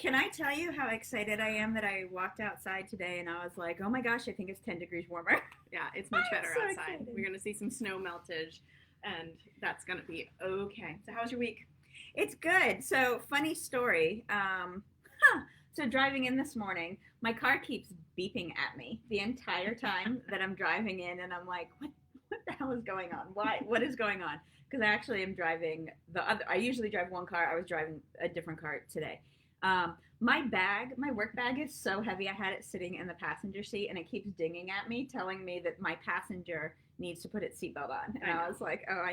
Can I tell you how excited I am that I walked outside today and I was like, oh my gosh, I think it's 10 degrees warmer. Yeah, it's much better so outside. Excited. We're going to see some snow meltage, and that's going to be okay. So how's your week? It's good. So, funny story. So, driving in this morning, my car keeps beeping at me the entire time that I'm driving in, and I'm like, what the hell is going on? What is going on? Because I actually am driving I usually drive one car. I was driving a different car today. My work bag is so heavy. I had it sitting in the passenger seat, and it keeps dinging at me, telling me that my passenger needs to put its seatbelt on. And I was like, oh,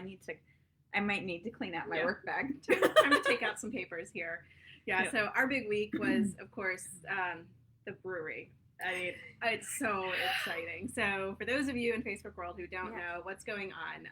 I might need to clean out my work bag. Time to take out some papers here. Yeah, so our big week was, of course, the brewery. I mean, it's so exciting. So for those of you in Facebook world who don't know what's going on,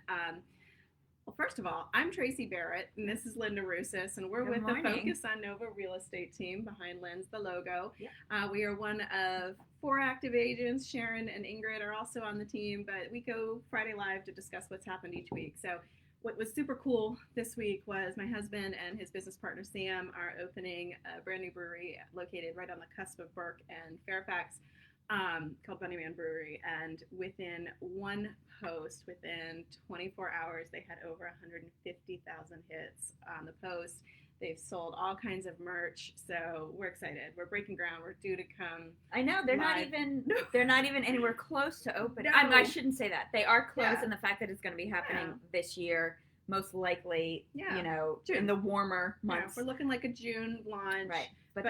well, first of all, I'm Tracey Barrett, and this is Linda Russis, and we're with the Focus on Nova Real Estate team. Behind Lynn's the logo. Yeah. We are one of 4 active agents. Sharon and Ingrid are also on the team, but we go Friday live to discuss what's happened each week. So what was super cool this week was my husband and his business partner Sam are opening a brand new brewery located right on the cusp of Burke and Fairfax, called Bunnyman Brewery, and within one post, within 24 hours, they had over 150,000 hits on the post. They've sold all kinds of merch, so we're excited. We're breaking ground. We're due to come. I know they're live. they're not even anywhere close to open. No. I shouldn't say that. They are close, and the fact that it's going to be happening this year, most likely, June. In the warmer months. Yeah, we're looking like a June launch. Right. But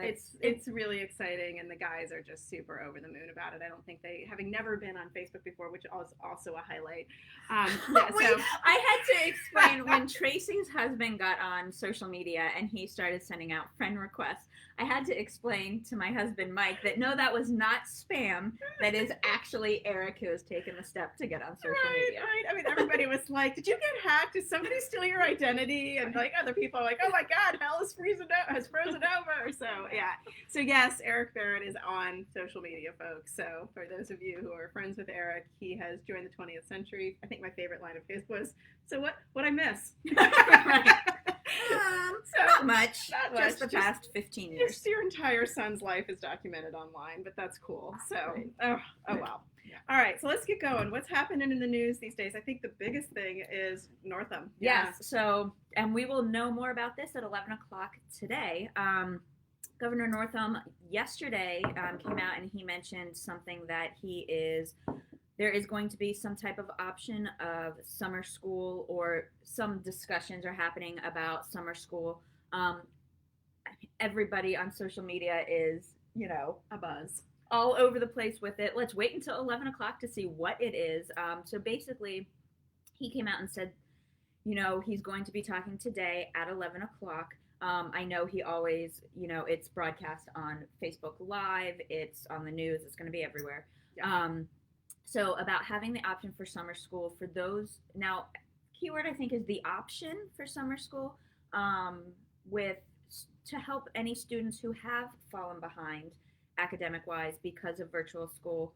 it's really exciting, and the guys are just super over the moon about it. I don't think having never been on Facebook before, which is also a highlight. I had to explain when Tracy's husband got on social media and he started sending out friend requests. I had to explain to my husband Mike that no, that was not spam. That is actually Eric who has taken the step to get on social media. Right. I mean, everybody was like, "Did you get hacked? Did somebody steal your identity?" And like other people are like, "Oh my God, hell has frozen over." So yes, Eric Barrett is on social media, folks. So for those of you who are friends with Eric, he has joined the 20th century. I think my favorite line of his was, "So what I miss?" Not much. Just the past 15 years. Just your entire son's life is documented online, but that's cool. So, oh well. Yeah. All right, so let's get going. What's happening in the news these days? I think the biggest thing is Northam. Yes. So, and we will know more about this at 11 o'clock today. Governor Northam yesterday came out and he mentioned something that there is going to be some type of option of summer school, or some discussions are happening about summer school. Everybody on social media is, a buzz. All over the place with it. Let's wait until 11 o'clock to see what it is. So basically, he came out and said, he's going to be talking today at 11 o'clock. I know he always, it's broadcast on Facebook Live. It's on the news. It's going to be everywhere. Yeah. So about having the option for summer school for those, now, keyword I think is the option for summer school, to help any students who have fallen behind academic-wise because of virtual school.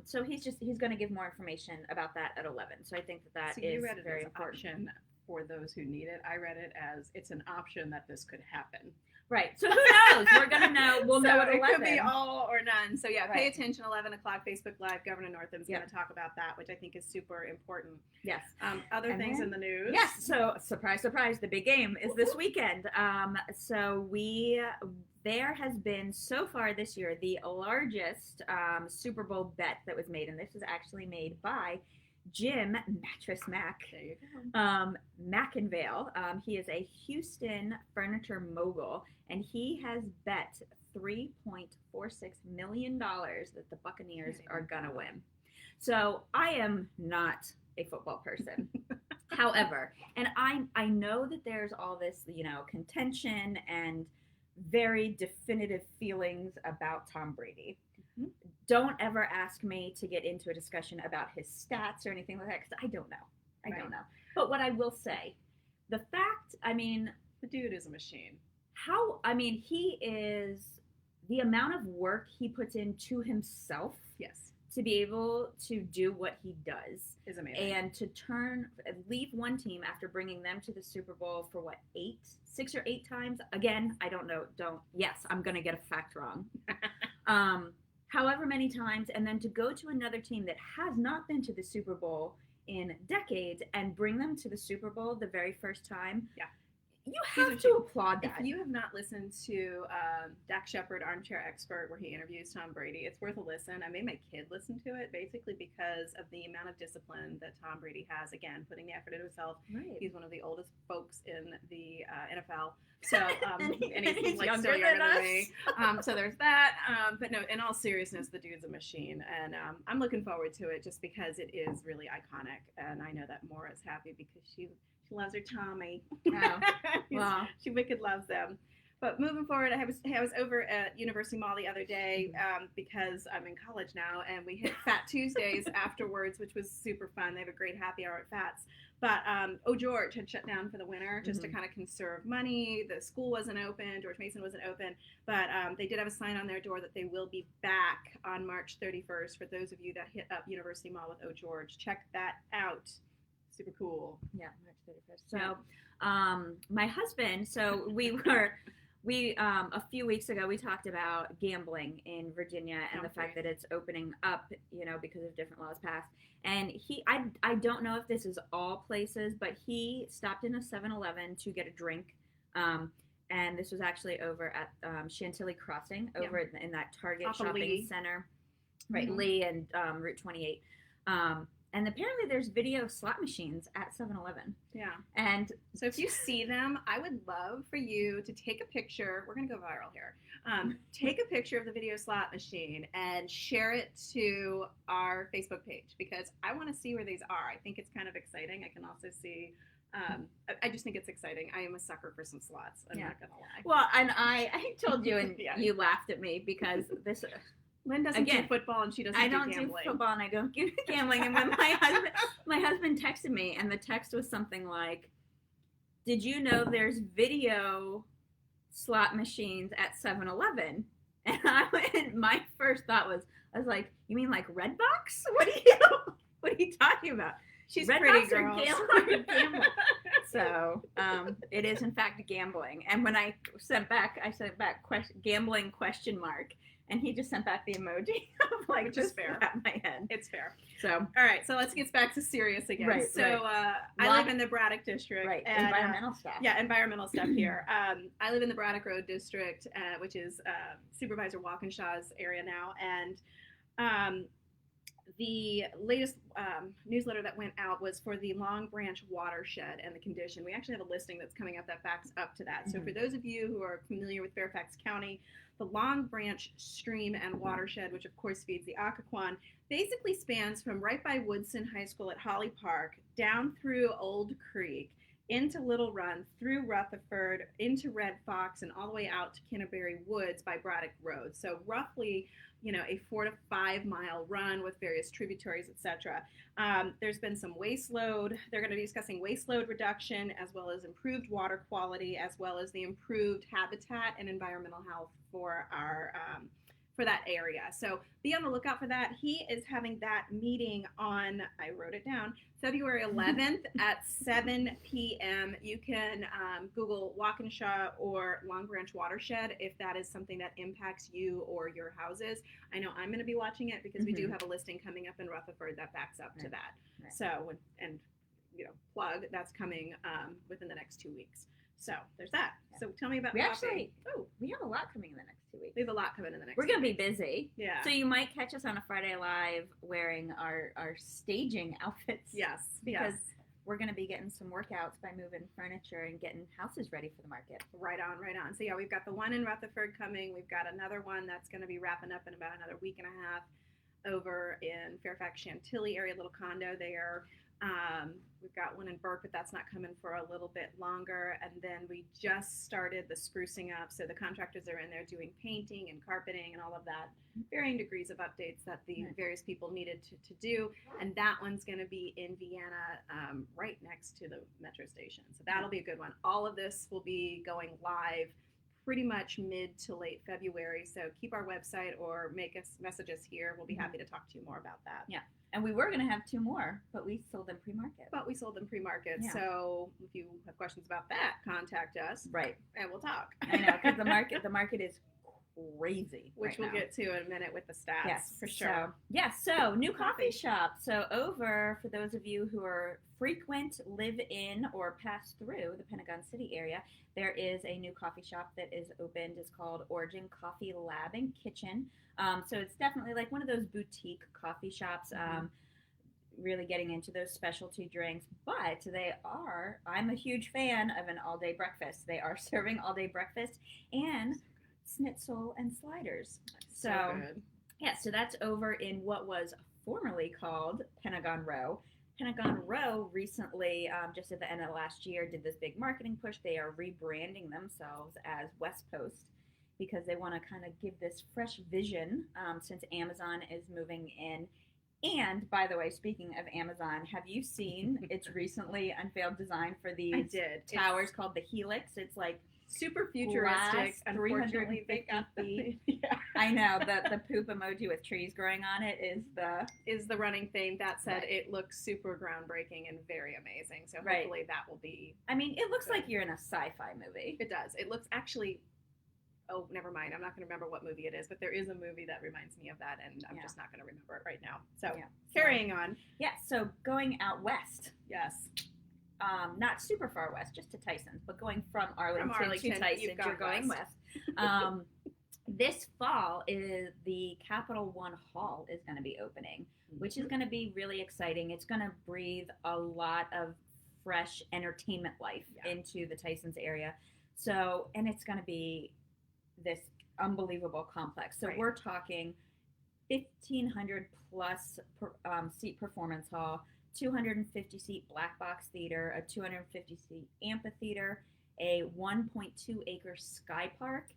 So he's going to give more information about that at 11. So I think that is you read it very as important. Option for those who need it. I read it as it's an option that this could happen. Right. So who knows? We're going to know. We'll know at 11. It could be all or none. So pay attention. 11 o'clock, Facebook Live. Governor Northam's going to talk about that, which I think is super important. Yes. Other things in the news. Yes. So surprise, surprise, the big game is this weekend. There has been so far this year the largest Super Bowl bet that was made, and this was actually made by Jim Mattress Mac Mcconaughey. He is a Houston furniture mogul, and he has bet $3.46 million that the Buccaneers are gonna win. So I am not a football person. However, and I know that there's all this, contention and very definitive feelings about Tom Brady. Mm-hmm. Don't ever ask me to get into a discussion about his stats or anything like that, because I don't know. I don't know. But what I will say, the dude is a machine. He is, the amount of work he puts into himself. Yes. to be able to do what he does is amazing. and to leave one team after bringing them to the Super Bowl for what, 6 or 8 times? Again, I don't know. Yes, I'm going to get a fact wrong. However many times, and then to go to another team that has not been to the Super Bowl in decades and bring them to the Super Bowl the very first time. Yeah. You have to applaud that. If you have not listened to Dak Shepard, Armchair Expert, where he interviews Tom Brady, it's worth a listen. I made my kid listen to it, basically because of the amount of discipline that Tom Brady has. Again, putting the effort into himself. Right. He's one of the oldest folks in the NFL. So, and he's like younger still younger than than me. So there's that. But no, in all seriousness, the dude's a machine, and I'm looking forward to it just because it is really iconic. And I know that Maura's happy because she loves her Tommy. Oh. Wow. She wicked loves them. But moving forward, I was over at University Mall the other day because I'm in college now, and we hit Fat Tuesdays afterwards, which was super fun. They have a great happy hour at Fats. But George had shut down for the winter just to kind of conserve money. The school wasn't open. George Mason wasn't open. But they did have a sign on their door that they will be back on March 31st. For those of you that hit up University Mall with George, check that out. Super cool. Yeah, March 31st. So my husband, so we a few weeks ago we talked about gambling in Virginia and the fact that it's opening up, because of different laws passed. And I don't know if this is all places, but he stopped in a 7-Eleven to get a drink. And this was actually over at Chantilly Crossing over in that Target shopping center. Right, Lee and Route 28. And apparently there's video slot machines at 7-Eleven. Yeah. And so if you see them, I would love for you to take a picture. We're going to go viral here. Take a picture of the video slot machine and share it to our Facebook page because I want to see where these are. I think it's kind of exciting. I can also see I just think it's exciting. I am a sucker for some slots. I'm not going to lie. Well, and I told you and you laughed at me because this... Lynn doesn't do football and she doesn't do gambling. I don't do football and I don't do gambling. And when my husband texted me, and the text was something like, "Did you know there's video slot machines at 7-Eleven?" And my first thought was, I was like, "You mean like Redbox? What are you talking about?" She's Redbox pretty girl. Gambling. So it is in fact gambling. And when I sent back gambling question mark. And he just sent back the emoji of like, which is fair. At my head. It's fair. So, all right. So let's get back to serious again. Right. So I live in the Braddock district. Right. And, environmental stuff. Yeah, environmental stuff here. I live in the Braddock Road district, which is Supervisor Walkinshaw's area now, and the latest newsletter that went out was for the Long Branch Watershed and the condition. We actually have a listing that's coming up that backs up to that. So for those of you who are familiar with Fairfax County, the Long Branch Stream and Watershed, which of course feeds the Occoquan, basically spans from right by Woodson High School at Holly Park, down through Old Creek, into Little Run, through Rutherford, into Red Fox, and all the way out to Kinnerberry Woods by Braddock Road. So roughly, a 4 to 5 mile run with various tributaries, etc. There's been some waste load. They're going to be discussing waste load reduction as well as improved water quality, as well as the improved habitat and environmental health for our for that area. So be on the lookout for that. He is having that meeting on, I wrote it down, February 11th at 7 p.m. You can Google Walkinshaw or Long Branch Watershed if that is something that impacts you or your houses. I know I'm going to be watching it because we do have a listing coming up in Rutherford that backs up to that. Right. So, and plug, that's coming within the next 2 weeks. So there's that. Yeah. So tell me about we have a lot coming in the next 2 weeks. We have a lot coming in the next. We're going to be busy. Yeah. So you might catch us on a Friday Live wearing our staging outfits. Yes. Because we're going to be getting some workouts by moving furniture and getting houses ready for the market. Right on. So yeah, we've got the one in Rutherford coming. We've got another one that's going to be wrapping up in about another week and a half over in Fairfax Chantilly area, little condo there. We've got one in Burke, but that's not coming for a little bit longer. And then we just started the sprucing up. So the contractors are in there doing painting and carpeting and all of that, varying degrees of updates that the various people needed to do. And that one's going to be in Vienna, right next to the metro station. So that'll be a good one. All of this will be going live pretty much mid to late February. So keep our website or message us here. We'll be happy to talk to you more about that. Yeah. And we were going to have 2 more, but we sold them pre-market. Yeah. So if you have questions about that, contact us. Right. And we'll talk. I know, because the market is crazy. Which we'll get to in a minute with the stats. Yes, for sure. So new coffee shop. So over, for those of you who are frequent, live in, or pass through the Pentagon City area, there is a new coffee shop that is opened. It's called Origin Coffee Lab and Kitchen. So it's definitely like one of those boutique coffee shops, really getting into those specialty drinks. But I'm a huge fan of an all-day breakfast. They are serving all-day breakfast and schnitzel and sliders. So good. Yeah, so that's over in what was formerly called Pentagon Row. Pentagon Row recently, just at the end of last year, did this big marketing push. They are rebranding themselves as West Coast because they want to kind of give this fresh vision since Amazon is moving in. And by the way, speaking of Amazon, have you seen its recently unveiled design for these towers called the Helix? It's like super futuristic. Unfortunately, they got the I know the poop emoji with trees growing on it is the running theme. That said, it looks super groundbreaking and very amazing. So hopefully that will be. I mean, it looks like you're in a sci-fi movie. It does. It looks actually. Oh, never mind. I'm not going to remember what movie it is, but there is a movie that reminds me of that, and I'm just not going to remember it right now. So carrying on. Yeah. So going out west. Yes. Not super far west, just to Tyson's, but going from Arlington to Tyson's, you're going west. This fall is the Capital One Hall is going to be opening, which is going to be really exciting. It's going to breathe a lot of fresh entertainment life into the Tyson's area. So, and it's going to be this unbelievable complex. So we're talking 1,500 plus seat performance hall, 250 seat black box theater, a 250 seat amphitheater, a 1.2 acre sky park,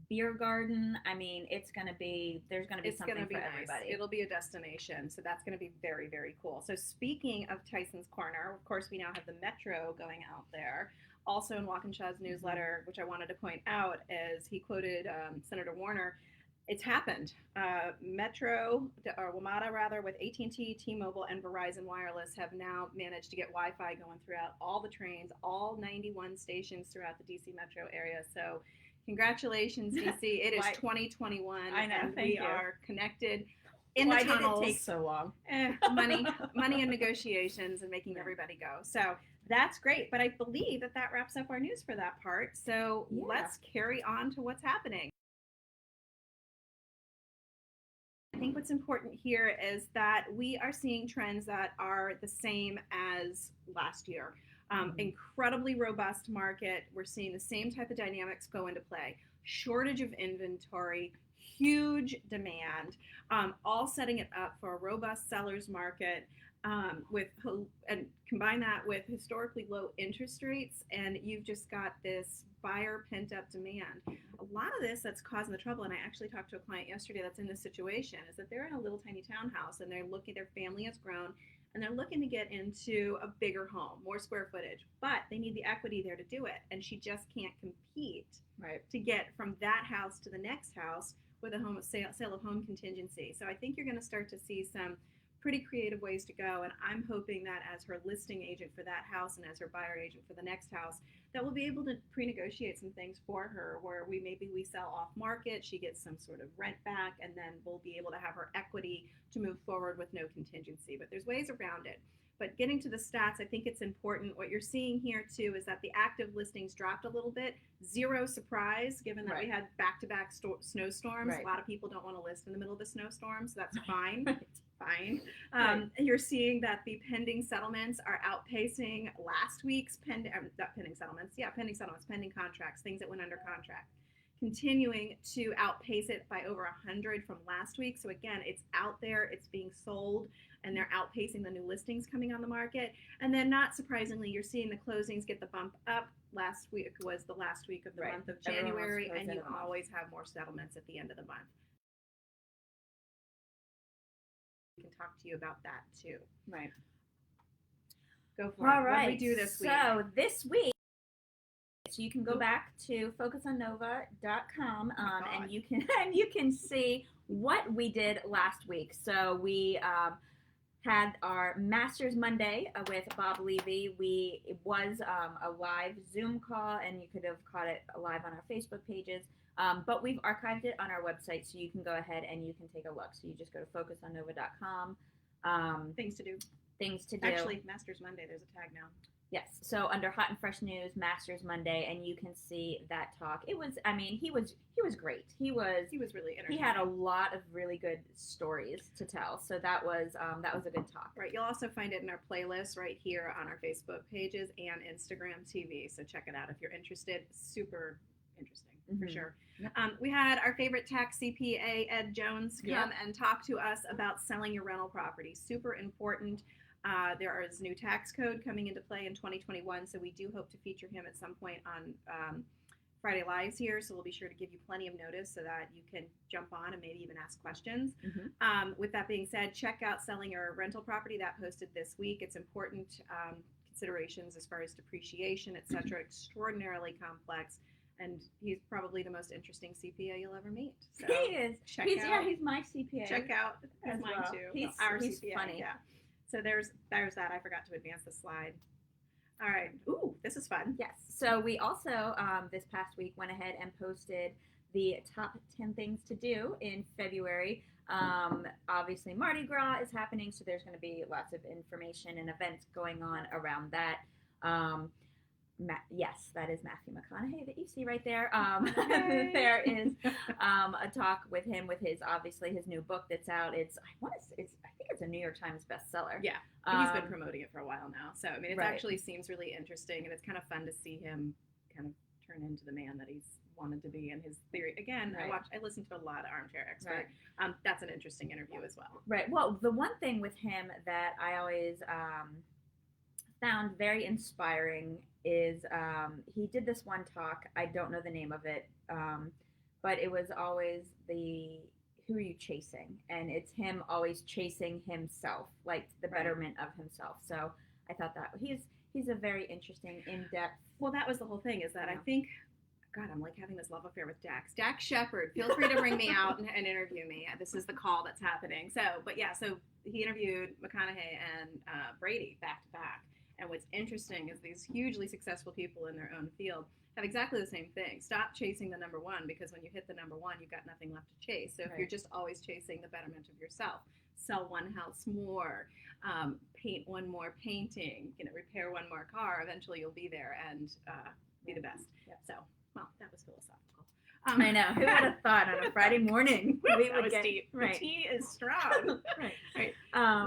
beer garden. I mean, there's going to be something for everybody. It'll be a destination. So that's going to be very, very cool. So speaking of Tyson's Corner, of course, we now have the Metro going out there. Also in Walkinshaw's newsletter, which I wanted to point out, as he quoted Senator Warner, it's happened. Metro, or WMATA rather, with AT&T, T-Mobile, and Verizon Wireless have now managed to get Wi-Fi going throughout all the trains, all 91 stations throughout the DC Metro area. So congratulations, DC. It is 2021, and we are connected in the tunnels. Why did it take so long? Money and negotiations and making everybody go. So that's great. But I believe that wraps up our news for that part. So let's carry on to what's happening. I think what's important here is that we are seeing trends that are the same as last year. Incredibly robust market. We're seeing the same type of dynamics go into play. Shortage of inventory, huge demand, all setting it up for a robust seller's market. And combine that with historically low interest rates, and you've just got this buyer pent-up demand. A lot of this that's causing the trouble, and I actually talked to a client yesterday that's in this situation, is that they're in a little tiny townhouse and their family has grown, and they're looking to get into a bigger home, more square footage, but they need the equity there to do it, and she just can't compete to get from that house to the next house with a sale of home contingency. So I think you're going to start to see some pretty creative ways to go, and I'm hoping that as her listing agent for that house and as her buyer agent for the next house, that we'll be able to pre-negotiate some things for her where we sell off market, she gets some sort of rent back, and then we'll be able to have her equity to move forward with no contingency. But there's ways around it. But getting to the stats, I think it's important. What you're seeing here too is that the active listings dropped a little bit. Zero surprise, given that we had back-to-back snowstorms. A lot of people don't want to list in the middle of a snowstorm, so that's fine. Fine. You're seeing that the pending settlements are outpacing last week's pending contracts, things that went under contract, continuing to outpace it by over 100 from last week. So again, it's out there, it's being sold, and they're outpacing the new listings coming on the market. And then not surprisingly, you're seeing the closings get the bump up. Last week was the last week of the month of January, and you always have more settlements at the end of the month. Can talk to you about that too. Go for it. All right. What do we do this week? So this week, So you can go back to focusonnova.com and you can see what we did last week. So we had our Masters Monday with Bob Levy. It was a live Zoom call, and you could have caught it live on our Facebook pages. But we've archived it on our website, so you can go ahead and you can take a look. So you just go to focusonnova.com. Things to do. Actually, Masters Monday, there's a tag now. Yes. So under Hot and Fresh News, Masters Monday, and you can see that talk. It was, I mean, he was great. He was really entertaining. He had a lot of really good stories to tell. So that was a good talk. Right. You'll also find it in our playlist right here on our Facebook pages and Instagram TV. So check it out if you're interested. Super interesting. For sure. Yep. We had our favorite tax CPA, Ed Jones, come and talk to us about selling your rental property. Super important. There is new tax code coming into play in 2021, so we do hope to feature him at some point on Friday Lives here. So we'll be sure to give you plenty of notice so that you can jump on and maybe even ask questions. With that being said, check out Selling Your Rental Property. That posted this week. It's important considerations as far as depreciation, etc. Extraordinarily complex. And he's probably the most interesting CPA you'll ever meet. So he is. He's my CPA. Check out mine too. He's CPA. Funny. Yeah. So there's that. I forgot to advance the slide. All right. Ooh, this is fun. Yes. So we also this past week went ahead and posted the top 10 things to do in February. Obviously, Mardi Gras is happening, so there's going to be lots of information and events going on around that. Yes, that is Matthew Mcconaughey that you see right there. There is a talk with him with his new book that's out. I think it's a New York Times bestseller. Yeah, he's been promoting it for a while now. So I mean, it actually seems really interesting, and it's kind of fun to see him kind of turn into the man that he's wanted to be in his theory. Again, I listened to a lot of Armchair Expert. Right. That's an interesting interview as well. Right. Well, the one thing with him that I always found very inspiring is he did this one talk. I don't know the name of it, but it was always who are you chasing? And it's him always chasing himself, like the betterment of himself. So I thought that he's a very interesting, in-depth. Well, that was the whole thing, is that I think, God, I'm like having this love affair with Dax. Dax Shepard, feel free to bring me out and interview me. This is the call that's happening. So he interviewed Mcconaughey and Brady back to back. And what's interesting is these hugely successful people in their own field have exactly the same thing. Stop chasing the number one, because when you hit the number one, you've got nothing left to chase. So if you're just always chasing the betterment of yourself, sell one house more, paint one more painting, repair one more car, eventually you'll be there and be the best. So, well, that was philosophical. I know. Who would have thought on a Friday morning we would get deep. Right. The tea is strong. Right.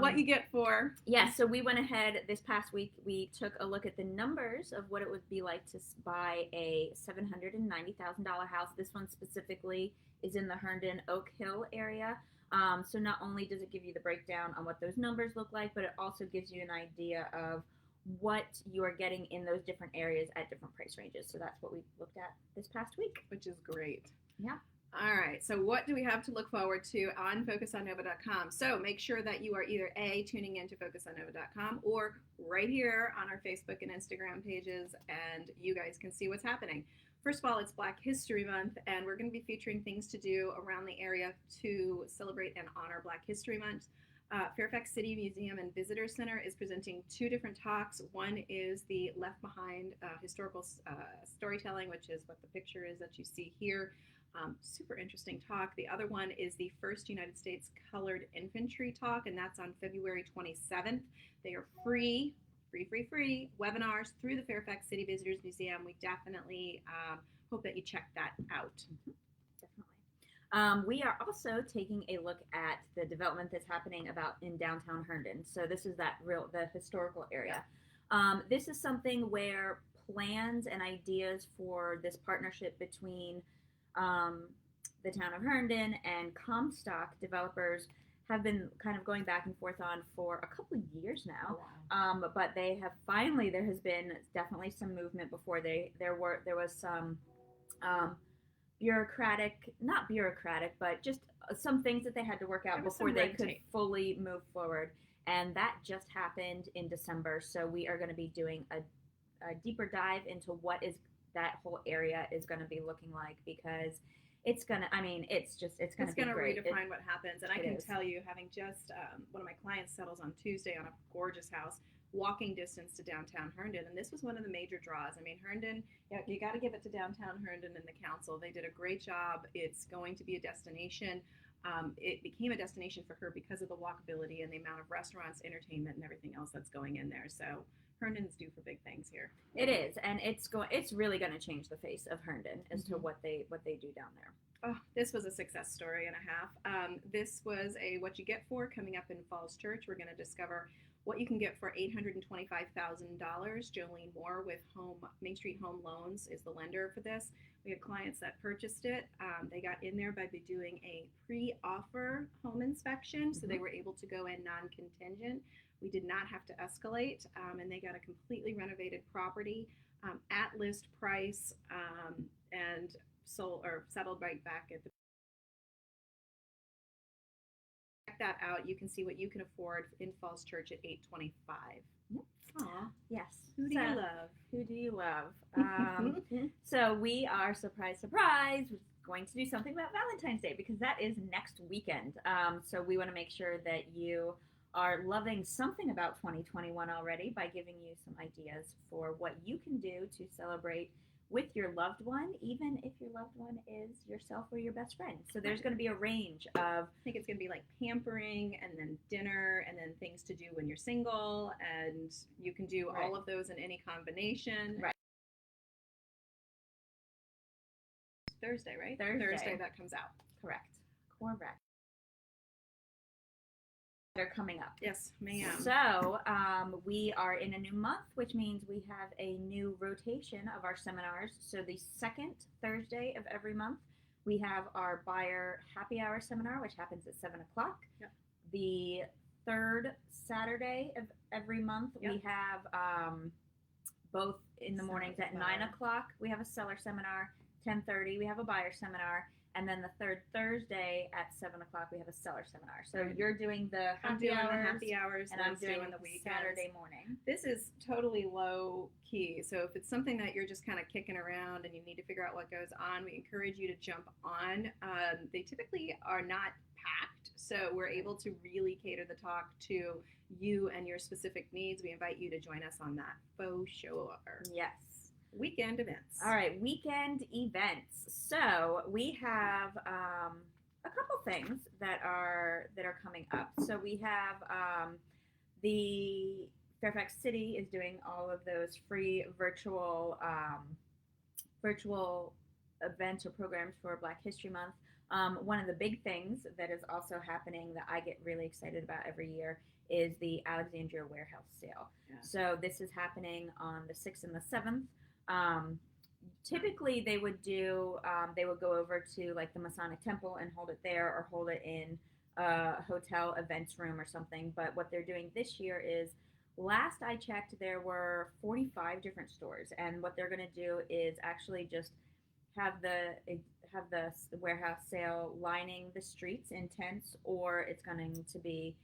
What you get for? Yeah. So we went ahead this past week. We took a look at the numbers of what it would be like to buy a $790,000 house. This one specifically is in the Herndon Oak Hill area. So not only does it give you the breakdown on what those numbers look like, but it also gives you an idea of what you are getting in those different areas at different price ranges. So that's what we looked at this past week. Which is great. Yeah. All right. So what do we have to look forward to on focusonnova.com? So make sure that you are either tuning in to focusonnova.com or right here on our Facebook and Instagram pages, and you guys can see what's happening. First of all, it's Black History Month, and we're going to be featuring things to do around the area to celebrate and honor Black History Month. Fairfax City Museum and Visitor Center is presenting two different talks. One is the Left Behind historical storytelling, which is what the picture is that you see here. Super interesting talk. The other one is the First United States Colored Infantry talk, and that's on February 27th. They are free webinars through the Fairfax City Visitors Museum. We definitely hope that you check that out. Definitely. We are also taking a look at the development that's happening in downtown Herndon. So this is the historical area. This is something where plans and ideas for this partnership between the town of Herndon and Comstock developers have been kind of going back and forth on for a couple of years now. But they have finally, there has been definitely some movement before there was some not bureaucratic, but just some things that they had to work out before they could fully move forward. And that just happened in December. So we are going to be doing a deeper dive into what is that whole area is going to be looking like, because it's going to, I mean, it's going to be great. Redefine what happens. And I can tell you, having just one of my clients settles on Tuesday on a gorgeous house, walking distance to downtown Herndon, and this was one of the major draws. I mean, Herndon, you got to give it to downtown Herndon and the council. They did a great job. It's going to be a destination. It became a destination for her because of the walkability and the amount of restaurants, entertainment, and everything else that's going in there. So Herndon's due for big things here. It is, and it's really going to change the face of Herndon as to what they do down there. Oh, this was a success story and a half. This was a What You Get For coming up in Falls Church. We're going to discover what you can get for $825,000. Jolene Moore with Main Street Home Loans is the lender for this. We have clients that purchased it. They got in there by doing a pre-offer home inspection, so they were able to go in non-contingent. We did not have to escalate, and they got a completely renovated property at list price, and sold or settled right back at the. Check that out. You can see what you can afford in Falls Church at $825. Aw, yes. Who do you love? Who do you love? So we are, surprise, going to do something about Valentine's Day, because that is next weekend. So we want to make sure that you are loving something about 2021 already by giving you some ideas for what you can do to celebrate with your loved one, even if your loved one is yourself or your best friend. So there's going to be a range of, I think it's going to be like pampering, and then dinner, and then things to do when you're single, and you can do all of those in any combination. Right. Thursday, right? Thursday that comes out. Correct. They're coming up. Yes, ma'am. So we are in a new month, which means we have a new rotation of our seminars. So the second Thursday of every month, we have our buyer happy hour seminar, which happens at 7 o'clock. Yep. The third Saturday of every month, we have both in the mornings at 9 o'clock, we have a seller seminar. 10:30, we have a buyer seminar. And then the third Thursday at 7 o'clock, we have a seller seminar. So you're doing the happy hours, and I'm doing doing the weekends. Saturday morning. This is totally low key. So if it's something that you're just kind of kicking around and you need to figure out what goes on, we encourage you to jump on. They typically are not packed, so we're able to really cater the talk to you and your specific needs. We invite you to join us on that for sure. Yes. Weekend events. All right, weekend events. So we have a couple things that are coming up. So we have the Fairfax City is doing all of those free virtual events or programs for Black History Month. One of the big things that is also happening that I get really excited about every year is the Alexandria warehouse sale. Yeah. So this is happening on the 6th and the 7th. Typically they would go over to like the Masonic Temple and hold it there, or hold it in a hotel events room or something. But what they're doing this year is, last I checked, there were 45 different stores, and what they're going to do is actually just have the warehouse sale lining the streets in tents, or it's going to be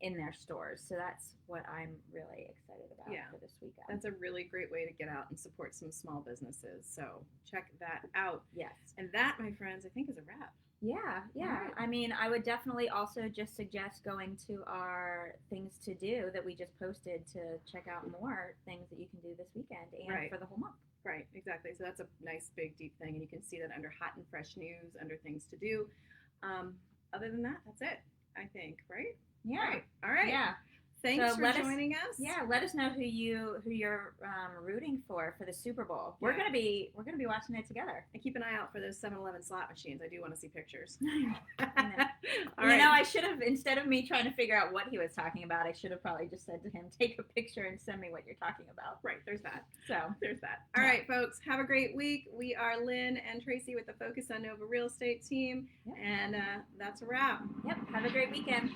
in their stores. So that's what I'm really excited about for this weekend. That's a really great way to get out and support some small businesses. So check that out. Yes. And that, my friends, I think is a wrap. Yeah. Right. I mean, I would definitely also just suggest going to our things to do that we just posted to check out more things that you can do this weekend and for the whole month. Right, exactly. So that's a nice, big, deep thing. And you can see that under hot and fresh news, under things to do. Other than that, that's it, I think, right? Yeah. All right. Yeah. Thanks for joining us. Yeah. Let us know who you're rooting for the Super Bowl. We're gonna be watching it together. And keep an eye out for those 7-Eleven slot machines. I do want to see pictures. All right. I should have, instead of me trying to figure out what he was talking about, I should have probably just said to him, take a picture and send me what you're talking about. Right. There's that. So there's that. All right, folks. Have a great week. We are Lynn and Tracey with the Focus on Nova Real Estate team, and that's a wrap. Yep. Have a great weekend.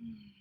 Mm.